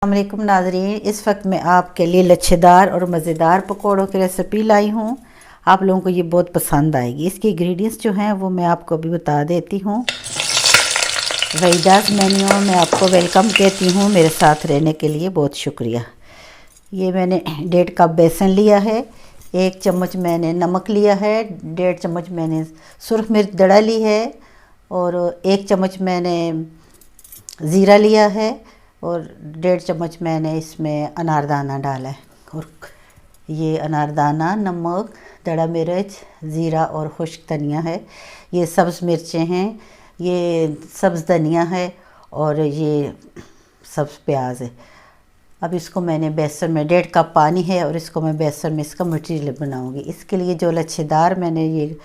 अस्सलामुअलैकुम नाज़रीन, इस वक्त मैं आपके लिए लच्छेदार और मज़ेदार पकौड़ों की रेसिपी लाई हूँ। आप लोगों को ये बहुत पसंद आएगी। इसके इंग्रेडिएंट्स जो हैं वो मैं आपको अभी बता देती हूँ। वहीदास मेन्यू में आपको वेलकम कहती हूँ। मेरे साथ रहने के लिए बहुत शुक्रिया। ये मैंने 1.5 कप बेसन लिया है, 1 चम्मच मैंने नमक लिया है, 1.5 चम्मच मैंने सुरख मिर्च दड़ा ली है और 1 चम्मच मैंने ज़ीरा लिया है और 1.5 चम्मच मैंने इसमें अनारदाना डाला है। और ये अनारदाना, नमक, दड़ा मिर्च, ज़ीरा और खुश्क धनिया है। ये सब्ज़ मिर्चें हैं, ये सब्ज़ धनिया है और ये सब्ज़ प्याज है। अब इसको मैंने बेसन में 1.5 कप पानी है और इसको मैं बेसन में इसका मटीरियल बनाऊंगी। इसके लिए जो लच्छेदार मैंने ये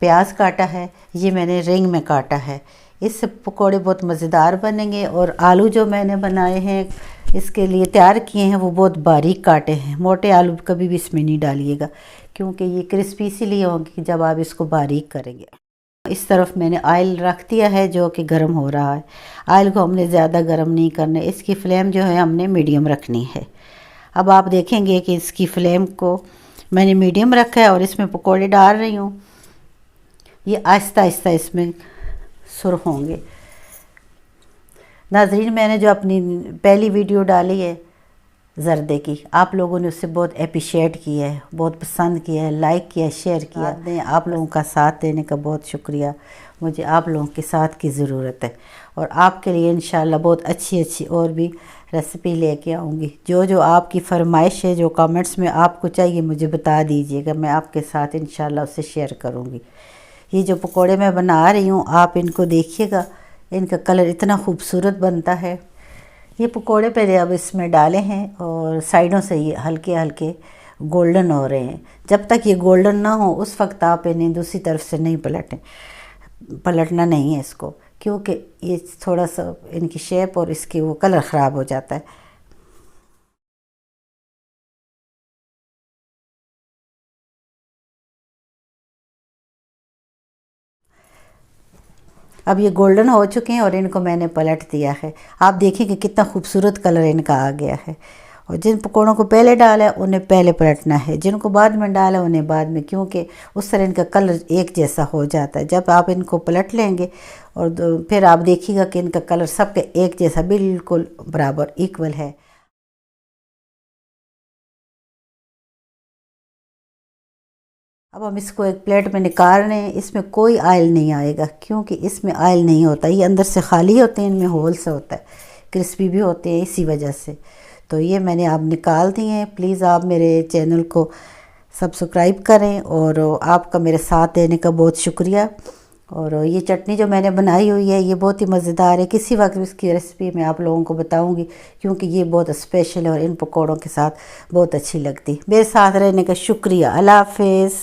प्याज काटा है, ये मैंने रिंग में काटा है। इससे पकोड़े बहुत मज़ेदार बनेंगे। और आलू जो मैंने बनाए हैं, इसके लिए तैयार किए हैं, वो बहुत बारीक काटे हैं। मोटे आलू कभी भी इसमें नहीं डालिएगा क्योंकि ये क्रिस्पी इसीलिए होंगे जब आप इसको बारीक करेंगे। इस तरफ मैंने ऑयल रख दिया है जो कि गर्म हो रहा है। ऑयल को हमने ज़्यादा गर्म नहीं करना है, इसकी फ्लेम जो है हमने मीडियम रखनी है। अब आप देखेंगे कि इसकी फ्लेम को मैंने मीडियम रखा है और इसमें पकोड़े डाल रही हूँ। ये आहिस्ता आहिस्ता इसमें सुर्ख होंगे। नाज़रीन, मैंने जो अपनी पहली वीडियो डाली है ज़र्दे की, आप लोगों ने उससे बहुत अप्रिशिएट किया है, बहुत पसंद किया है, लाइक किया, शेयर किया। आप लोगों का साथ देने का बहुत शुक्रिया। मुझे आप लोगों के साथ की ज़रूरत है और आपके लिए इंशाल्लाह बहुत अच्छी और भी रेसिपी लेके आऊँगी। जो जो आपकी फरमाइश है, जो कमेंट्स में आपको चाहिए, मुझे बता दीजिएगा, मैं आपके साथ इंशाल्लाह उससे शेयर करूँगी। ये जो पकोड़े मैं बना रही हूँ, आप इनको देखिएगा, इनका कलर इतना खूबसूरत बनता है। ये पकोड़े पहले अब इसमें डाले हैं और साइडों से ये हल्के हल्के गोल्डन हो रहे हैं। जब तक ये गोल्डन ना हो उस वक्त आप इन्हें दूसरी तरफ से नहीं पलटना नहीं है इसको, क्योंकि ये थोड़ा सा इनकी शेप और इसकी वो कलर ख़राब हो जाता है। अब ये गोल्डन हो चुके हैं और इनको मैंने पलट दिया है। आप देखेंगे कितना खूबसूरत कलर इनका आ गया है। और जिन पकौड़ों को पहले डाला है उन्हें पहले पलटना है, जिनको बाद में डाला है उन्हें बाद में, क्योंकि उस तरह इनका कलर एक जैसा हो जाता है। जब आप इनको पलट लेंगे और फिर आप देखिएगा कि इनका कलर सबके एक जैसा बिल्कुल बराबर इक्वल है। अब हम इसको एक प्लेट में निकाल रहे हैं। इसमें कोई ऑयल नहीं आएगा क्योंकि इसमें ऑयल नहीं होता, ये अंदर से खाली होते हैं, इनमें होल से होता है, क्रिस्पी भी होते हैं इसी वजह से। तो ये मैंने आप निकाल दिए हैं। प्लीज़ आप मेरे चैनल को सब्सक्राइब करें और आपका मेरे साथ देने का बहुत शुक्रिया। और ये चटनी जो मैंने बनाई हुई है ये बहुत ही मज़ेदार है। किसी वक्त इसकी रेसिपी मैं आप लोगों को बताऊंगी क्योंकि ये बहुत स्पेशल है और इन पकौड़ों के साथ बहुत अच्छी लगती। मेरे साथ रहने का शुक्रिया। अल्लाह हाफ़िज़।